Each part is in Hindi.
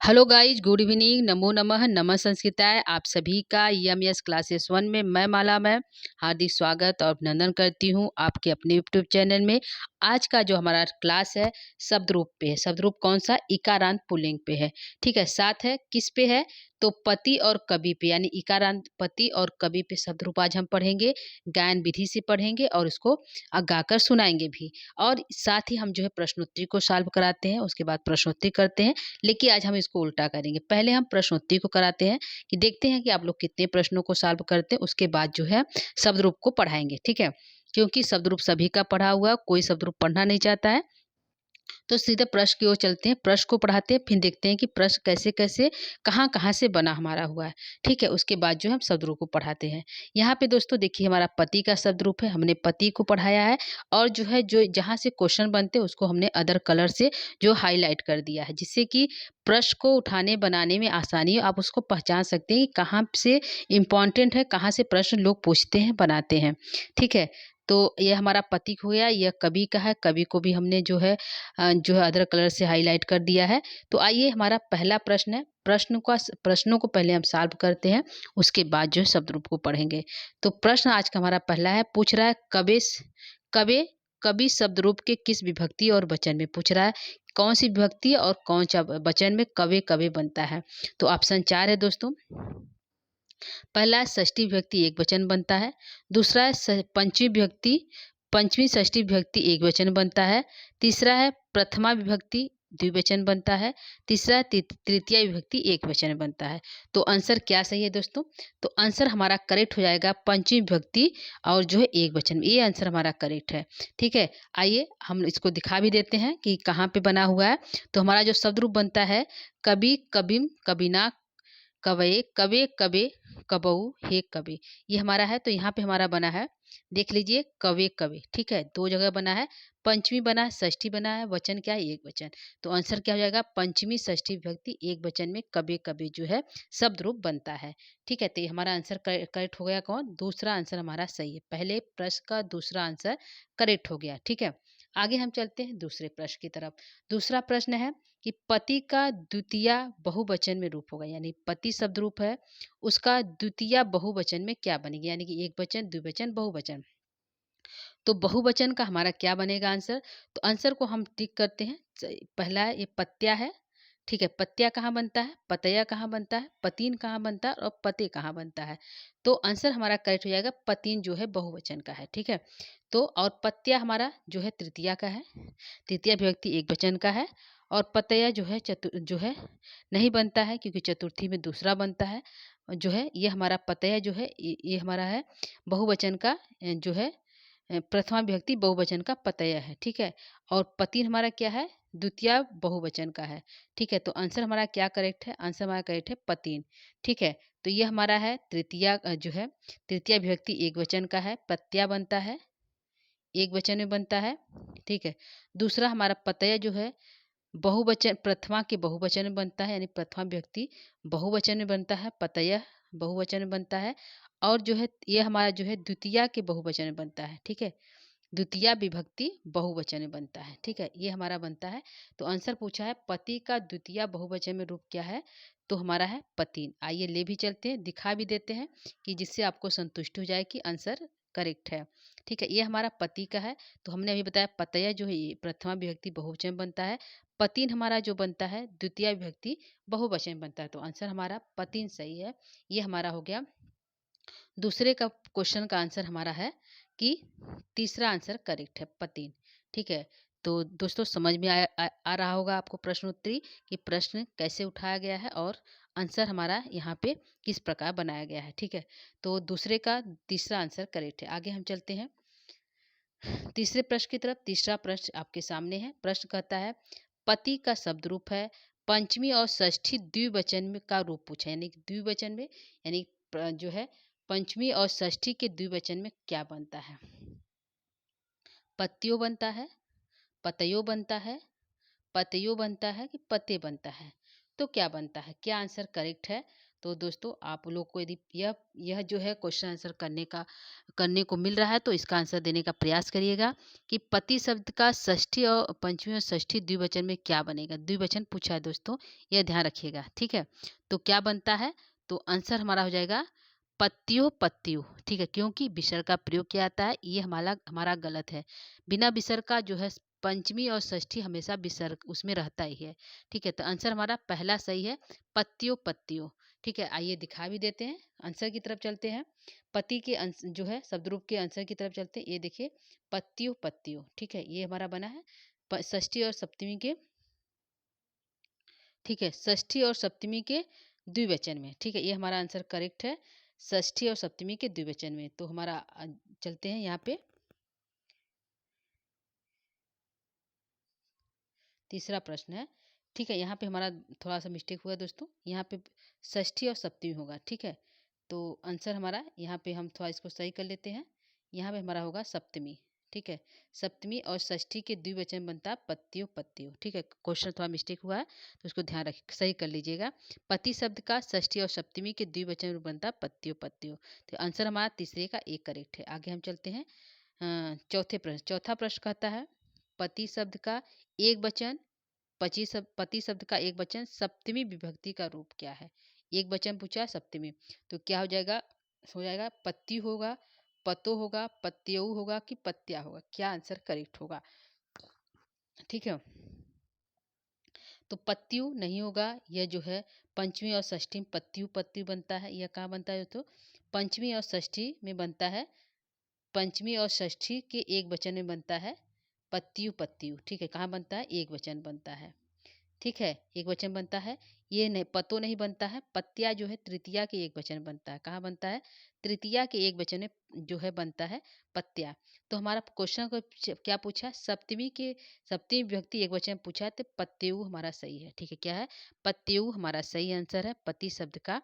हेलो गाइज, गुड इवनिंग, नमो नमः, नमः संस्कृताय। आप सभी का EMS क्लासेस 1 में मैं माला में हार्दिक स्वागत और अभिनंदन करती हूँ आपके अपने यूट्यूब चैनल में। आज का जो हमारा क्लास है शब्द रूप पे है। शब्द रूप कौन सा? इकारांत पुल्लिंग पे है। ठीक है, साथ है किस पे है? तो पति और कवि पे, यानी इकारांत पति और कवि पे शब्द रूप आज हम पढ़ेंगे, गायन विधि से पढ़ेंगे और उसको गाकर सुनाएंगे भी। और साथ ही हम जो है प्रश्नोत्तरी को सॉल्व कराते हैं, उसके बाद प्रश्नोत्तरी करते हैं। लेकिन आज हम इसको उल्टा करेंगे। पहले हम प्रश्नोत्तरी को कराते हैं कि देखते हैं कि आप लोग कितने प्रश्नों को सॉल्व करते हैं, उसके बाद जो है शब्द रूप को पढ़ाएंगे। ठीक है, क्योंकि शब्द रूप सभी का पढ़ा हुआ, कोई शब्द रूप पढ़ना नहीं चाहता है। तो सीधे प्रश्न की ओर चलते हैं, प्रश्न को पढ़ाते हैं, फिर देखते हैं कि प्रश्न कैसे कैसे कहाँ कहाँ से बना हमारा हुआ है। ठीक है, उसके बाद जो है हम शब्द रूप को पढ़ाते हैं। यहाँ पे दोस्तों देखिए, हमारा पति का शब्द रूप है, हमने पति को पढ़ाया है। और जो है जो जहाँ से क्वेश्चन बनते हैं उसको हमने अदर कलर से जो हाईलाइट कर दिया है, जिससे कि प्रश्न को उठाने बनाने में आसानी हो, आप उसको पहचान सकते हैं कि कहाँ से इम्पोर्टेंट है, कहाँ से प्रश्न लोग पूछते हैं, बनाते हैं। ठीक है, तो ये हमारा पति हो गया। यह कवि का है, कवि को भी हमने जो है अदर कलर से हाईलाइट कर दिया है। तो आइए, हमारा पहला प्रश्न है। प्रश्नों को पहले हम सॉल्व करते हैं, उसके बाद जो है शब्द रूप को पढ़ेंगे। तो प्रश्न आज का हमारा पहला है, पूछ रहा है कबे कवि शब्द रूप के किस विभक्ति और वचन में पूछ रहा है। कौन सी विभक्ति और कौन सा वचन में कवे कवे बनता है। तो ऑप्शन 4 है दोस्तों। पहला है षष्ठी विभक्ति एक वचन बनता है। दूसरा है पंचमी विभक्ति, पंचमी षष्ठी विभक्ति एक वचन बनता है। तीसरा है प्रथमा विभक्ति द्विवचन बनता है। तीसरा है तृतीया विभक्ति एक वचन बनता है। तो आंसर क्या सही है दोस्तों? तो आंसर हमारा करेक्ट हो जाएगा पंचमी विभक्ति और जो है एक वचन, ये आंसर हमारा करेक्ट है। ठीक है, आइए हम इसको दिखा भी देते हैं कि कहाँ पे बना हुआ है। तो हमारा जो शब्द रूप बनता है, कभी कबिम कबिना कवये कवे कबे कबऊ हे कबे, ये हमारा है। तो यहाँ पे हमारा बना है, देख लीजिए, कवे कवे। ठीक है, दो जगह बना है, पंचमी बना है, षष्ठी बना है, वचन क्या है? एक वचन। तो आंसर क्या हो जाएगा? पंचमी षष्ठी विभक्ति एक वचन में कबे कबे जो है शब्द रूप बनता है। ठीक है, तो ये हमारा आंसर करेक्ट हो गया। कौन? दूसरा आंसर हमारा सही है। पहले प्रश्न का दूसरा आंसर करेक्ट हो गया। ठीक है, आगे हम चलते हैं दूसरे प्रश्न की तरफ। दूसरा प्रश्न है कि पति का द्वितीय बहुवचन में रूप होगा, यानी पति शब्द रूप है, उसका द्वितीय बहुवचन में क्या बनेगी, यानी कि एक वचन, द्विवचन, बहुवचन। तो बहुवचन का हमारा क्या बनेगा आंसर? तो आंसर को हम टिक करते हैं। पहला है, ये पत्या है। ठीक है, पत्या कहाँ बनता है? पतया कहाँ बनता है? पतीन कहाँ बनता है? और पते कहाँ बनता है? तो आंसर हमारा करेक्ट हो जाएगा, पतीन जो है बहुवचन का है। ठीक है, तो और पत्या हमारा जो है तृतीया का है, तृतीया विभक्ति एक वचन का है। और पतया जो है नहीं बनता है, क्योंकि चतुर्थी में दूसरा बनता है। जो है ये हमारा पतया जो है, ये हमारा है बहुवचन का, जो है प्रथमा विभक्ति बहुवचन का पतया है। ठीक है, और पतिन हमारा क्या है? द्वितीय बहुवचन का है। ठीक है, तो आंसर हमारा क्या करेक्ट है? आंसर हमारा करेक्ट है पतिन। ठीक है, तो ये हमारा है तृतीया, जो है तृतीय विभक्ति एक वचन का है, पत्या बनता है, एक वचन में बनता है। ठीक है, दूसरा हमारा पतया जो है बहुवचन, प्रथमा के बहुवचन में बनता है, यानी प्रथमा विभक्ति बहुवचन में बनता है, पतया बहुवचन में बनता है। और जो है ये हमारा जो है द्वितीया के बहुवचन में बनता है। ठीक है, द्वितीया विभक्ति बहुवचन में बनता है। ठीक है, ये हमारा बनता है। तो आंसर पूछा है पति का द्वितीय बहुवचन में रूप क्या है? तो हमारा है पतिन। आइए ले भी चलते हैं, दिखा भी देते हैं कि जिससे आपको संतुष्टि हो जाए कि आंसर करेक्ट है। ठीक है, ये हमारा पति का है। तो हमने अभी बताया पतया जो है ये प्रथमा विभक्ति बहुवचन में बनता है, पतिन हमारा जो बनता है द्वितीय विभक्ति बहुवचन में बनता है। तो आंसर हमारा पतिन सही है। ये हमारा हो गया दूसरे का क्वेश्चन का आंसर हमारा है कि तीसरा आंसर करेक्ट है, पतिन। ठीक है, तो दोस्तों समझ में आ रहा होगा आपको प्रश्नोत्तरी कि प्रश्न कैसे उठाया गया है और आंसर हमारा यहाँ पे किस प्रकार बनाया गया है। ठीक है, तो दूसरे का तीसरा आंसर करेक्ट है। आगे हम चलते हैं तीसरे प्रश्न की तरफ। तीसरा प्रश्न आपके सामने है। प्रश्न कहता है पति का शब्द रूप है, पंचमी और षष्ठी द्विवचन में का रूप पूछा है, यानी कि द्विवचन में, यानी जो है पंचमी और षष्ठी के द्विवचन में क्या बनता है? पत्तियों बनता है, पतयो बनता है, पतयो बनता है कि पते बनता है? तो क्या बनता है? क्या आंसर करेक्ट है? तो दोस्तों आप लोग को यदि यह जो है क्वेश्चन आंसर करने को मिल रहा है तो इसका आंसर देने का प्रयास करिएगा कि पति शब्द का षष्ठी और पंचमी और षष्ठी द्विवचन में क्या बनेगा। द्विवचन पूछा है दोस्तों, यह ध्यान रखिएगा, ठीक है। तो क्या बनता है, तो आंसर हमारा हो जाएगा पत्तियों पत्तियों, ठीक है। क्योंकि विसर्ग का प्रयोग किया जाता है, ये हमारा गलत है। बिना विसर्ग का जो है पंचमी और षष्ठी हमेशा विसर्ग उसमें रहता ही है, ठीक है। तो आंसर हमारा पहला सही है, पत्तियों पत्तियों, ठीक है। आइए दिखा भी देते हैं, आंसर की तरफ चलते हैं। पति के जो है शब्द रूप के आंसर की तरफ चलते हैं। ये देखिए पत्तियों पत्तियों, ठीक है, ये हमारा बना है षष्ठी और सप्तमी के, ठीक है, षष्ठी और सप्तमी के द्विवचन में, ठीक है। ये हमारा आंसर करेक्ट है, षष्ठी और सप्तमी के द्विवचन में। तो हमारा चलते हैं यहाँ पे तीसरा प्रश्न है, ठीक है। यहाँ पे हमारा थोड़ा सा मिस्टेक हुआ दोस्तों, यहाँ पे षष्ठी और सप्तमी होगा, ठीक है। तो आंसर हमारा यहाँ पे हम थोड़ा इसको सही कर लेते हैं, यहाँ पे हमारा होगा सप्तमी, ठीक है। सप्तमी और षष्ठी के द्विवचन बनता है पत्तियों पत्तियों, ठीक है। क्वेश्चन थोड़ा मिस्टेक हुआ है तो उसको ध्यान रख सही कर लीजिएगा। पति शब्द का षष्ठी और सप्तमी के द्विवचन में बनता है पत्तियों पत्तियों। तो आंसर हमारा तीसरे का एक करेक्ट है। आगे हम चलते हैं चौथा प्रश्न कहता है पति शब्द का एक वचन पति शब्द का एक वचन सप्तमी विभक्ति का रूप क्या है। एक वचन पूछा है सप्तमी, तो क्या हो जाएगा पति होगा, पतो होगा, पत्यऊ होगा कि पत्या होगा। क्या आंसर करेक्ट होगा, ठीक है। तो पत्यू नहीं होगा, यह जो है पंचमी और षष्ठी में पत्यू पत्यू बनता है। यह कहाँ बनता है दोस्तों, पंचमी और षष्ठी में बनता है, पंचमी और षष्ठी के एक वचन में बनता है पत्यू पत्यू, ठीक है। कहाँ बनता है, एक वचन बनता है, ठीक है, एक वचन बनता है। ये नहीं पतो नहीं बनता है, पत्या जो है तृतीया के एक वचन बनता है। कहाँ बनता है, तृतीया के एक वचन में जो है बनता है पत्या। तो हमारा क्वेश्चन को क्या पूछा है, सप्तमी विभक्ति एक वचन पूछा है, तो पत्यु हमारा सही है, ठीक है। क्या है, पत्यु हमारा सही आंसर है। पति शब्द का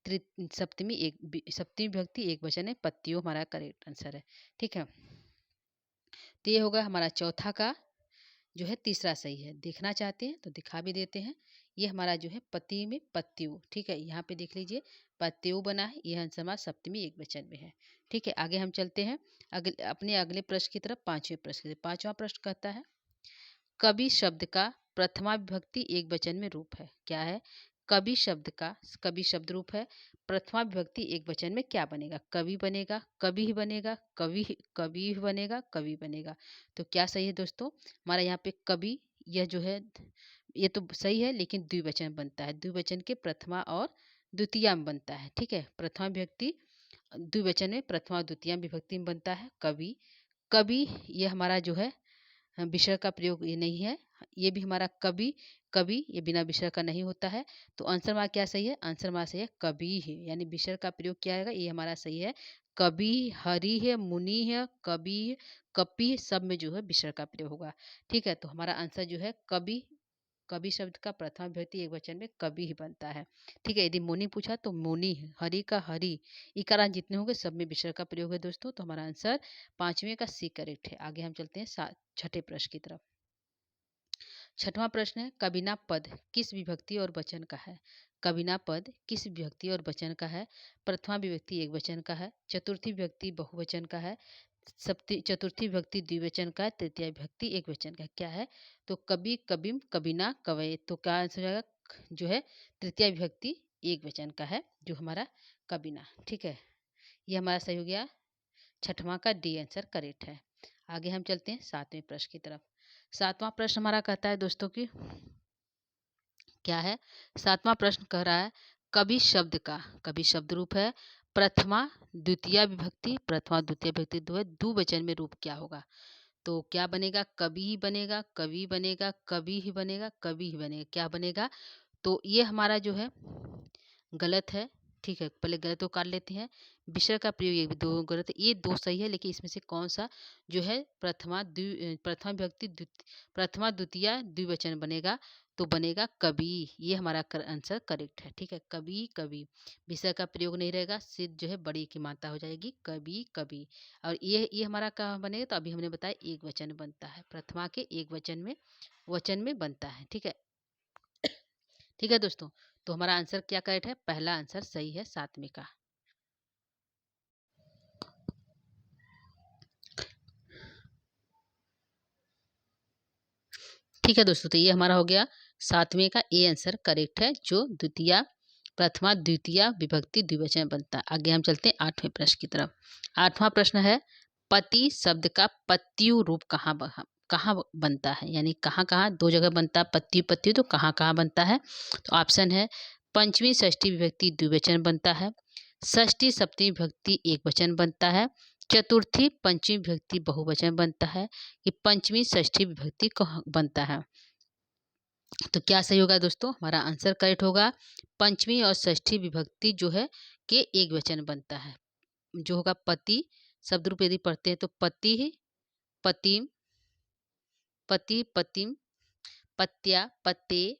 सप्तमी विभक्ति एक वचन है, पत्यु हमारा करेक्ट आंसर है, ठीक है। तो ये होगा हमारा चौथा का जो है तीसरा सही है। देखना चाहते हैं तो दिखा भी देते हैं। ये हमारा जो है पति में पत्यु, ठीक है। यहाँ पे देख लीजिए पत्यु बना है, यह आंसर हमारा सप्तमी एक वचन में है, ठीक है। आगे हम चलते हैं अपने अगले प्रश्न की तरफ, पांचवें प्रश्न की तरफ। पांचवा प्रश्न कहता है कवि शब्द का प्रथमा विभक्ति एक वचन में रूप है। क्या है, कवि शब्द का कवि शब्द रूप है, प्रथमा विभक्ति एक वचन में क्या बनेगा, कवि बनेगा, कवि ही बनेगा, कवि ही बनेगा, कवि बनेगा। तो क्या सही है दोस्तों, हमारा यहाँ पे कवि, यह जो है ये तो सही है, लेकिन द्विवचन बनता है, द्विवचन के प्रथमा और द्वितीया में बनता है, ठीक है। प्रथमा विभक्ति द्विवचन में प्रथमा और द्वितीया विभक्ति में बनता है कवि। कवि ये हमारा जो है विसर्ग का प्रयोग ये नहीं है, ये भी हमारा कवि कवि ये बिना विसर्ग का नहीं होता है। तो आंसर हमारा क्या सही है, आंसर हमारा सही है कवि है, यानी विसर्ग का प्रयोग किया जाएगा, ये हमारा सही है। कवि, हरि है, मुनि है, कवि, कपि सब में जो है विसर्ग का प्रयोग होगा, ठीक है। तो हमारा आंसर जो है कवि, कवि शब्द का प्रथम विभक्ति एक वचन में कवि ही बनता है, ठीक है। यदि मुनि पूछा तो मुनि है, हरि का हरि, इकारांत जितने होंगे सब में विसर्ग का प्रयोग है दोस्तों। तो हमारा आंसर पांचवें का सी करेक्ट है। आगे हम चलते हैं छठे प्रश्न की तरफ। छठवां प्रश्न है कबीना पद किस विभक्ति और वचन का है। कबीना पद किस विभक्ति और वचन का है। प्रथमा विभक्ति एक वचन का है, चतुर्थी विभक्ति बहुवचन का है, चतुर्थी विभक्ति द्विवचन का है, तृतीय विभक्ति एक वचन का। क्या है, तो कवि, कबीम, कबीना, कवये। तो क्या आंसर हो जाएगा, जो है तृतीय विभक्ति एक वचन का है जो हमारा कबीना, ठीक है। ये हमारा सही हो गया, छठवां का डी आंसर करेक्ट है। आगे हम चलते हैं सातवें प्रश्न की तरफ। सातवां प्रश्न हमारा कहता है दोस्तों की क्या है, सातवां प्रश्न कह रहा है कवि शब्द रूप है, प्रथमा द्वितीय विभक्ति, प्रथमा द्वितीय विभक्ति दो है, द्विवचन में रूप क्या होगा। तो क्या बनेगा, कवि ही बनेगा, कवि बनेगा, कवि ही बनेगा, कवि ही बनेगा। क्या बनेगा, तो ये हमारा जो है गलत है, ठीक है। पहले गलत को काट लेते हैं, विसर्ग का प्रयोग ये भी दो गलत है, ये दो सही है, लेकिन इसमें से कौन सा जो है प्रथमा विभक्ति प्रथमा द्वितीय द्विवचन बनेगा, तो बनेगा कवि। ये हमारा आंसर करेक्ट है, ठीक है। कवि कवि, विसर्ग का प्रयोग नहीं रहेगा, सिद्ध जो है बड़ी की मात्रा हो जाएगी, कवि कवि। और ये हमारा कहाँ बनेगा, तो अभी हमने बताया एक वचन बनता है, प्रथमा के एक वचन में बनता है, ठीक है। ठीक है दोस्तों, तो हमारा आंसर क्या करेक्ट है? पहला आंसर सही है 7वें का। ठीक है दोस्तों, तो ये हमारा हो गया 7वें का ए आंसर करेक्ट है, जो द्वितीया प्रथमा द्वितीया विभक्ति द्विवचन बनता है। आगे हम चलते हैं 8वें प्रश्न की तरफ। 8वां प्रश्न है, पति शब्द का पत्यु रूप कहाँ बनता है? यानी कहाँ कहाँ, दो जगह बनता है पत्यु पत्यु, तो कहाँ कहाँ बनता है? तो ऑप्शन है, पंचमी षष्ठी विभक्ति द्विवचन बनता है, षष्ठी सप्तमी विभक्ति एक वचन बनता है, चतुर्थी पंचमी विभक्ति बहुवचन बनता है, कि पंचमी षष्ठी विभक्ति बनता है। तो क्या सही होगा दोस्तों? हमारा आंसर करेक्ट होगा, पंचमी और षष्ठी विभक्ति जो है के एक वचन बनता है। जो होगा पति शब्द रूप यदि पढ़ते हैं तो पति ही, पतिम, पति पतिम, पत्या पते,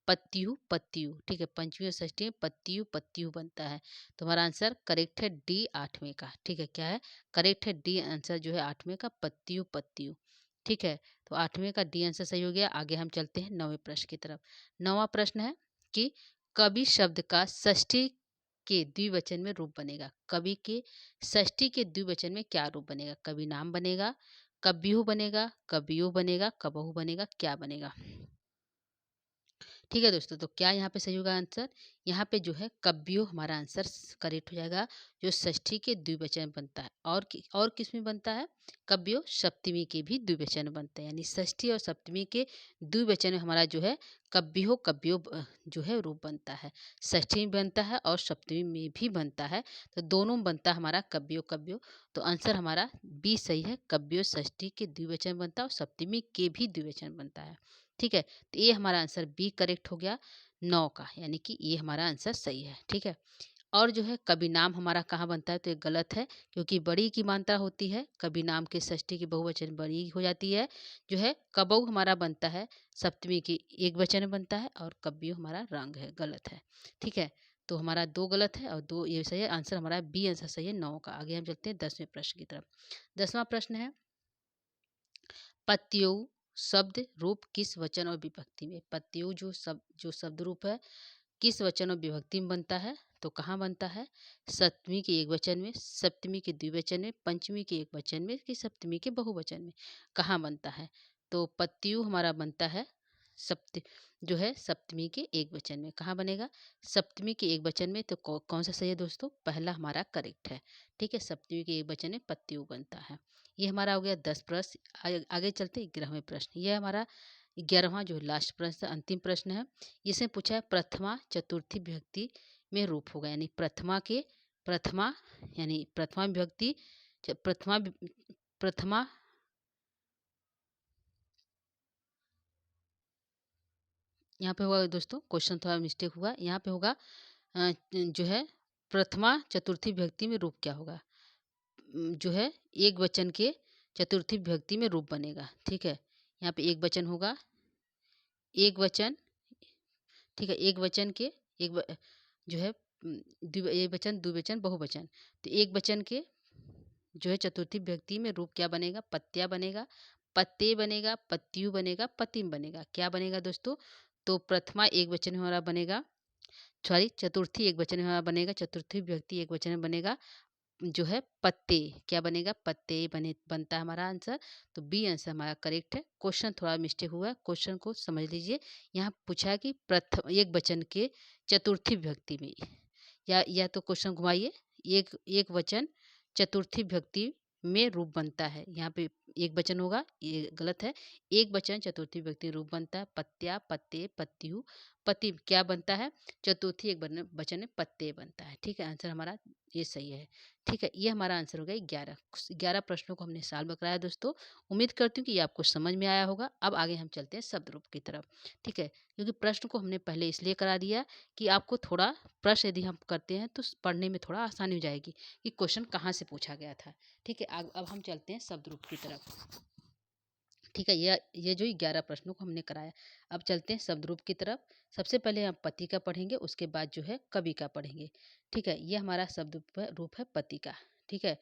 पत्यु पत्यु। ठीक है, पंचमी और षष्ठी में पत्यु पत्यु बनता है। तो हमारा आंसर करेक्ट है डी 8वें का। ठीक है, क्या है? करेक्ट है डी आंसर जो है 8वें का, पत्यु पत्यु। ठीक है, तो 8वें का डी आंसर सही हो गया। आगे हम चलते हैं 9वें प्रश्न की तरफ। 9वां प्रश्न है कि कवि शब्द का षष्ठी के द्विवचन में रूप बनेगा। कवि के षष्ठी के द्विवचन में क्या रूप बनेगा? कवि नाम बनेगा, कव्यु बनेगा, कवियो बनेगा, कबहू बनेगा, क्या बनेगा? ठीक है दोस्तों, तो क्या यहाँ पे सही होगा आंसर? यहाँ पे जो है कव्यो हमारा आंसर करेक्ट हो जाएगा, जो षष्ठी के द्विवचन बनता है। और किस में बनता है? कव्यो सप्तमी के भी द्विवचन बनते हैं, यानी षष्ठी और सप्तमी के द्विवचन में हमारा जो है कव्यो जो है रूप बनता है। षष्ठी में बनता है और सप्तमी में भी बनता है, तो दोनों में बनता है हमारा कव्यो कव्यो। तो आंसर हमारा बी सही है, कव्यो षष्ठी के द्विवचन बनता है और सप्तमी के भी द्विवचन बनता है। ठीक है, तो ये हमारा आंसर बी करेक्ट हो गया 9 का, यानी कि ये हमारा आंसर सही है। ठीक है, और जो है कवि नाम हमारा कहाँ बनता है? तो ये गलत है, क्योंकि बड़ी की मात्रा होती है, कवि नाम के षष्ठी की बहुवचन बड़ी हो जाती है। जो है कबऊ हमारा बनता है सप्तमी की एक वचन में बनता है, और कव्य हमारा रंग है, गलत है। ठीक है, तो हमारा 2 गलत है और 2 ये सही है। आंसर हमारा बी आंसर सही है 9 का। आगे हम चलते हैं 10वें प्रश्न की तरफ। 10वां प्रश्न है, पत्यु शब्द रूप किस वचन और विभक्ति में? पत्यु जो शब्द रूप है किस वचन और विभक्ति में बनता है? तो कहाँ बनता है? सप्तमी के एक वचन में, सप्तमी के द्विवचन में, पंचमी के एक वचन में, कि सप्तमी के बहुवचन में, कहाँ बनता है? तो पत्यु हमारा बनता है सप्त जो है सप्तमी के एक वचन में। कहाँ बनेगा? सप्तमी के एक वचन में। तो कौन सा सही है दोस्तों? पहला हमारा करेक्ट है। ठीक है, सप्तमी के एक वचन में पत्यु बनता है। ये हमारा हो गया 10 प्रश्न। आगे चलते 11वें प्रश्न। ये हमारा 11वां जो लास्ट प्रश्न अंतिम प्रश्न है। इसमें पूछा है प्रथमा चतुर्थी विभक्ति में रूप होगा, यानी प्रथमा यानी प्रथमा विभक्ति प्रथमा यहाँ पे होगा दोस्तों, क्वेश्चन थोड़ा मिस्टेक हुआ यहाँ पे होगा। जो है प्रथमा चतुर्थी विभक्ति में रूप क्या होगा? जो है एक वचन के चतुर्थी विभक्ति में रूप बनेगा। ठीक है, यहाँ पे एक वचन होगा, एक वचन। ठीक है, एक वचन के जो है एक वचन द्विवचन बहुवचन। तो एक वचन के जो है चतुर्थी विभक्ति में रूप क्या बनेगा? पत्या बनेगा, पत्ते बनेगा, पत्यु बनेगा, पतिम बनेगा। क्या बनेगा दोस्तों? तो प्रथमा एक वचन में हमारा बनेगा, सॉरी चतुर्थी एक वचन में हमारा बनेगा, चतुर्थी विभक्ति एक वचन में बनेगा जो है पत्ते। क्या बनेगा? पत्ते बनता है हमारा आंसर। तो बी आंसर हमारा करेक्ट है। क्वेश्चन थोड़ा मिस्टेक हुआ है, क्वेश्चन को समझ लीजिए। यहाँ पूछा है कि प्रथम एक वचन के चतुर्थी विभक्ति में, या तो क्वेश्चन घुमाइए, एक एक वचन चतुर्थी विभक्ति में रूप बनता है। यहाँ पे एक वचन होगा, ये गलत है। एक वचन चतुर्थी विभक्ति में रूप बनता है, पत्या पत्ते पत्यु पति। क्या बनता है? चतुर्थी एक वचन में पत्ते बनता है। ठीक है, आंसर हमारा ये सही है। ठीक है, ये हमारा आंसर हो गया 11 प्रश्नों को हमने सॉल्व कराया दोस्तों। उम्मीद करती हूँ कि ये आपको समझ में आया होगा। अब आगे हम चलते हैं शब्द रूप की तरफ। ठीक है, क्योंकि प्रश्न को हमने पहले इसलिए करा दिया कि आपको थोड़ा प्रश्न यदि हम करते हैं तो पढ़ने में थोड़ा आसानी हो जाएगी कि क्वेश्चन कहाँ से पूछा गया था। ठीक है, अब हम चलते हैं शब्द रूप की तरफ। ठीक है, ये जो 11 प्रश्नों को हमने कराया, अब चलते हैं शब्द रूप की तरफ। सबसे पहले हम पति का पढ़ेंगे, उसके बाद जो है कवि का पढ़ेंगे। ठीक है, ये हमारा शब्द रूप है पति का। ठीक है,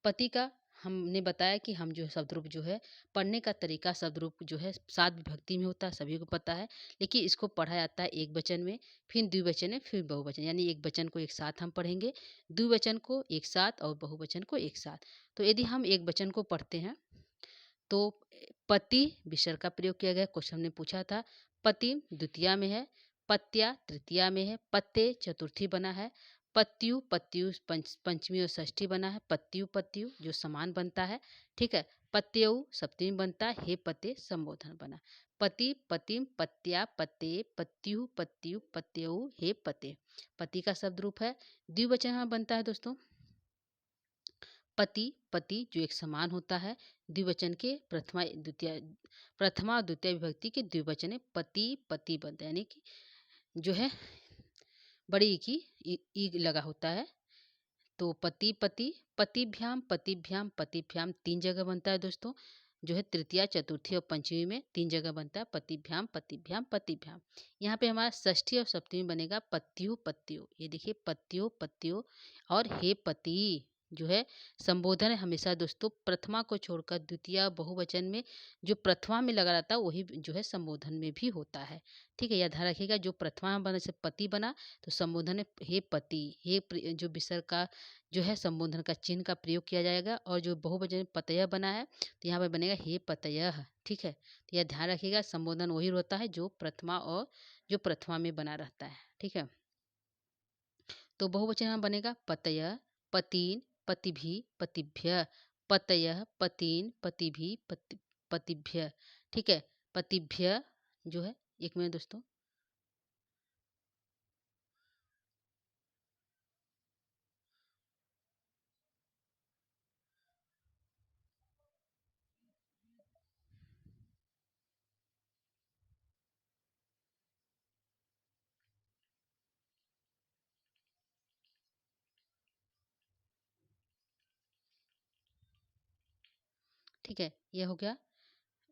पति का हमने बताया कि हम जो है शब्द रूप जो है पढ़ने का तरीका शब्द रूप जो है 7 विभक्ति में होता है, सभी को पता है। लेकिन इसको पढ़ा जाता है एक वचन में, फिर द्विवचन में, फिर बहुवचन, यानी एक वचन को एक साथ हम पढ़ेंगे, द्विवचन को एक साथ और बहुवचन को एक साथ। तो यदि हम एक वचन को पढ़ते हैं तो पति विसर्ग का प्रयोग किया गया। क्वेश्चन ने पूछा था, पति द्वितीया में है, पत्या तृतीया में है, पत्ते चतुर्थी बना है, पत्यु पत्यु पंचमी और षष्ठी बना है, पत्यु पत्यु जो समान बनता है, ठीक है। पत्यउ सप्तमी बनता है, हे पते संबोधन बना। पति पतिम पत्या पते पत्यु पत्यु पत्यउ हे पते, पति का शब्द रूप है। द्विवचन यहाँ बनता है दोस्तों, पति पति जो एक समान होता है, द्विवचन के प्रथमा और द्वितीय विभक्ति के द्विवचन में पति पति बनता है, यानी कि जो है बड़ी ई की ई लगा होता है। तो पति पति, पतिभ्याम पतिभ्याम पतिभ्याम 3 जगह बनता है दोस्तों, जो है तृतीया चतुर्थी और पंचमी में 3 जगह बनता है, पतिभ्याम पतिभ्याम पतिभ्याम। यहाँ पे हमारा षष्ठी और सप्तमी बनेगा पत्यो पत्यो, ये देखिए पत्यो पत्यो। और हे पति जो है संबोधन है हमेशा दोस्तों प्रथमा को छोड़कर द्वितीय बहुवचन में जो प्रथमा में लगा रहता है वही जो है संबोधन में भी होता है, ठीक है। यह ध्यान रखिएगा, जो प्रथमा में बना से पति बना तो संबोधन में हे पति, जो विसर्ग का जो है संबोधन का चिन्ह का प्रयोग किया जाएगा। और जो बहुवचन में पतयः बना है तो यहाँ पे बनेगा हे पतयः, ठीक है। तो यह ध्यान रखिएगा, संबोधन वही होता है जो प्रथमा और जो प्रथमा में बना रहता है, ठीक है। तो बहुवचन यहाँ बनेगा पतयः पतीन पतिभि पतिभ्य, पतयः पतीन पतिभि पतिभ्य, ठीक है। पतिभ्य जो है, एक मिनट दोस्तों, ठीक है। यह हो गया।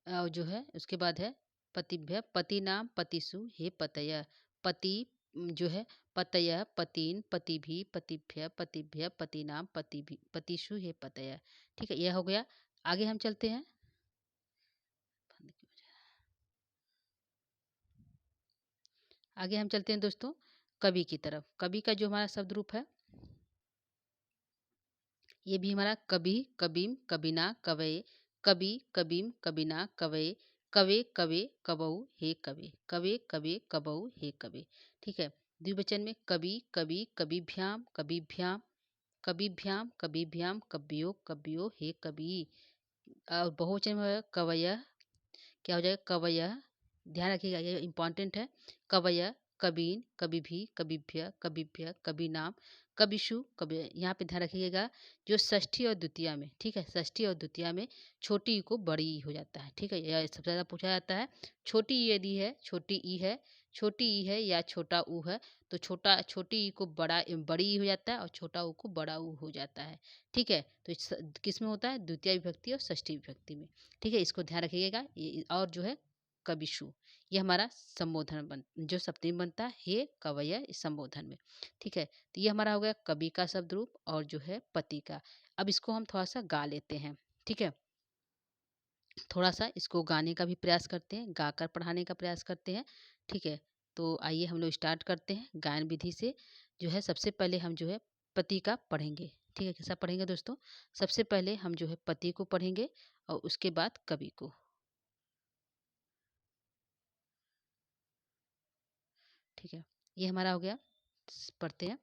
और जो है उसके बाद है पतिभ्य पति नाम पतिसु हे पतय, पति जो है पतय पतीन पतिभि पतिभ्य पतिभ्य पति नाम पतिभि पतिषु हे पतय, ठीक है। यह हो गया। आगे हम चलते हैं, आगे हम चलते हैं दोस्तों कवि की तरफ। कवि का जो हमारा शब्द रूप है ये भी हमारा कभी कबीम कबीना कवये, कवि कबीम कबीना कवये, कवे कवे कबऊ हे कवे, कवे कवे कबऊ हे कवे, ठीक है। द्विवचन में कवि कवि कविभ्याम कविभ्याम कविभ्याम कविभ्याम कव्यो कव्यो हे कवि। और बहुवचन में कवयः, क्या हो जाएगा कवयः, ध्यान रखिएगा ये इंपॉर्टेंट है। कवयः कबीन कविभी कविभ्य कविभ्य कविनाम कविषु कवि, यहाँ पे ध्यान रखिएगा जो षष्ठी और द्वितीया में, ठीक है, षष्ठी और द्वितीया में छोटी ई को बड़ी ई हो जाता है, ठीक है। यह सबसे ज़्यादा पूछा जाता है। छोटी ई यदि है, छोटी ई है, छोटी ई है या छोटा ऊ है तो छोटी ई को बड़ी ई हो जाता है और छोटा ऊ को बड़ा ऊ हो जाता है, ठीक है। तो किस में होता है, द्वितीय विभक्ति और षष्ठी विभक्ति में, ठीक है। इसको ध्यान रखिएगा। और जो है कविशु, ये हमारा संबोधन जो सप्तमी बनता है हे कवय इस संबोधन में, ठीक है। तो ये हमारा हो गया कवि का शब्द रूप और जो है पति का। अब इसको हम थोड़ा सा गा लेते हैं, ठीक है। थोड़ा सा इसको गाने का भी प्रयास करते हैं, गाकर पढ़ाने का प्रयास करते हैं, ठीक है। तो आइए हम लोग स्टार्ट करते हैं गायन विधि से। जो है सबसे पहले हम जो है पति का पढ़ेंगे, ठीक है। कैसा पढ़ेंगे दोस्तों, सबसे पहले हम जो है पति को पढ़ेंगे और उसके बाद कवि को, ठीक है। ये हमारा हो गया, पढ़ते हैं।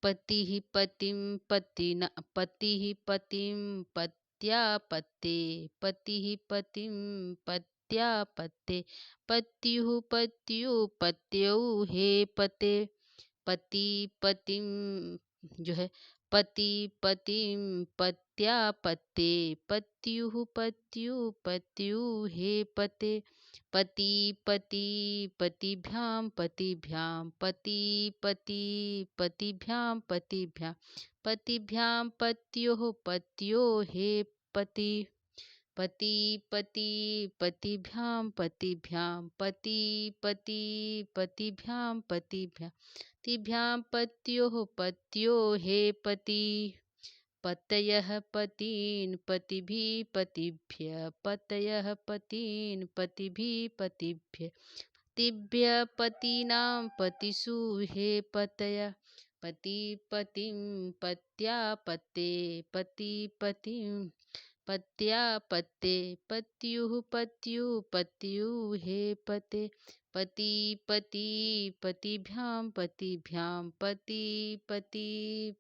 पतिः पतिं पतिना पतिः पतिं पत्यापत्ते, पतिः पतिं पत्यापत्ते, पत्युः पत्युः पत्यौ हे पते, पति पतिं जो है पति पतिं पत्यापत्ते, पत्युः पत्युः पत्युः हे पते, पति पति पतिभ्यां पतिभ्यां पति पति पतिभ्यां पतिभ्यां पतिभ्यां पत्योः पत्यो हे पति, पति पति पतिभ्यां पतिभ्यां पति पति पतिभ्यां पतिभ्यां पतिभ्यां पत्योः पत्यो हे पति, पतयः पतीन् पतिभिः पतिभ्यः पतयः पतीन् पतिभिः पतिभ्यः पतिभ्यः पतीनां पतिषु हे पतयः पति पतिं पत्या पते पति पतिं पत्या पते पत्युः पत्युः पत्युः हे पते पति पति पतिभ्यां पतिभ्यां पति पति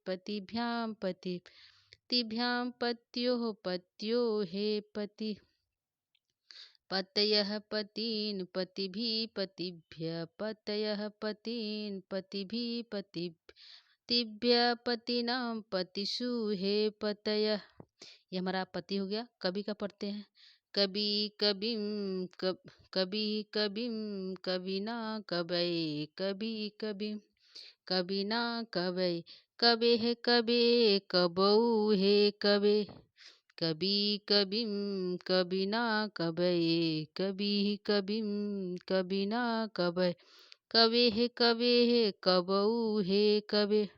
पतिभ्यां पतिभ्यां पत्युः पत्युः हे पति पतयः पतीन् पतिभिः पतिभ्यः पतयः पतीन् पतिभिः पतिभ्यः पतीनां पतिषु हे पतयः। ये हमारा पति हो गया। कभी का पढ़ते हैं। कभी कभी कभी कभी कभी ना कबै कभी कभी कभी ना कबै कबे है कबे कबऊ है कबे कभी कभी कभी ना कबै कभी कभी कभी ना कबै कबे है कबऊ है कबे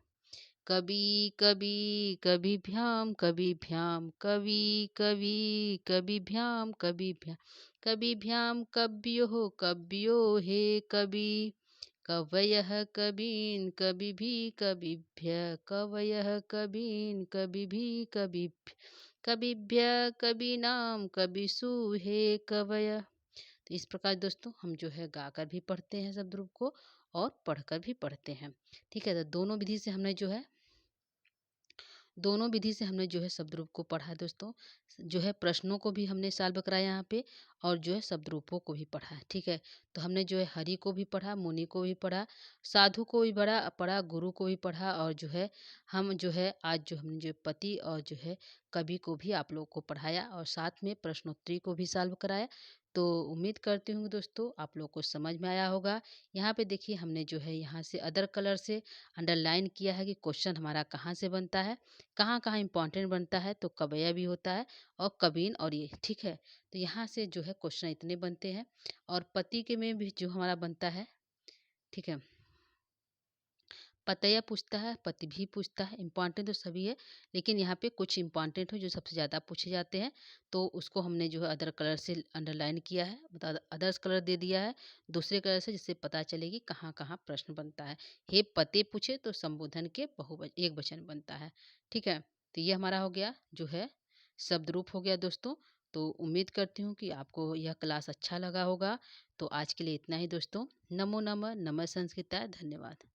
कभी कभी कभी भ्याम कभी कभी कभी भ्याम कव्यो हे कभी कवयः कवीन् कवि भी कविभ्य कवयः कवीन् कवि भी कविभ्य कवीनां कविषु हे कवय। तो इस प्रकार दोस्तों हम जो है गाकर भी पढ़ते हैं शब्द रूप को और पढ़कर भी पढ़ते हैं। ठीक है, तो दोनों विधि से हमने जो है शब्द रूप को पढ़ा दोस्तों। जो है प्रश्नों को भी हमने सॉल्व कराया यहाँ पे और जो है शब्द रूपों को भी पढ़ा। ठीक है, तो हमने जो है हरि को भी पढ़ा, मुनि को भी पढ़ा, साधु को भी पढ़ा, गुरु को भी पढ़ा और जो है हम जो है आज जो हमने जो पति और जो है कवि को भी आप लोग को पढ़ाया और साथ में प्रश्नोत्तरी को भी सॉल्व कराया। तो उम्मीद करती हूँ दोस्तों आप लोग को समझ में आया होगा। यहाँ पे देखिए हमने जो है यहाँ से अदर कलर से अंडरलाइन किया है कि क्वेश्चन हमारा कहाँ से बनता है, कहाँ कहाँ इम्पॉर्टेंट बनता है। तो कवैया भी होता है और कबीन और ये। ठीक है, तो यहाँ से जो है क्वेश्चन इतने बनते हैं और पति के में भी जो हमारा बनता है। ठीक है, पतया पूछता है, पति भी पूछता है। इम्पॉर्टेंट तो सभी है लेकिन यहाँ पे कुछ इम्पॉर्टेंट हो जो सबसे ज़्यादा पूछे जाते हैं तो उसको हमने जो है अदर कलर से अंडरलाइन किया है, मतलब अदर्स कलर दे दिया है दूसरे कलर से, जिससे पता चले कि कहाँ कहाँ प्रश्न बनता है। हे पते पूछे तो संबोधन के एक वचन बनता है। ठीक है, तो ये हमारा हो गया जो है शब्द रूप हो गया दोस्तों। तो उम्मीद करती हूँ कि आपको यह क्लास अच्छा लगा होगा। तो आज के लिए इतना ही दोस्तों। नमो नमः। नमः संस्कृताय। धन्यवाद।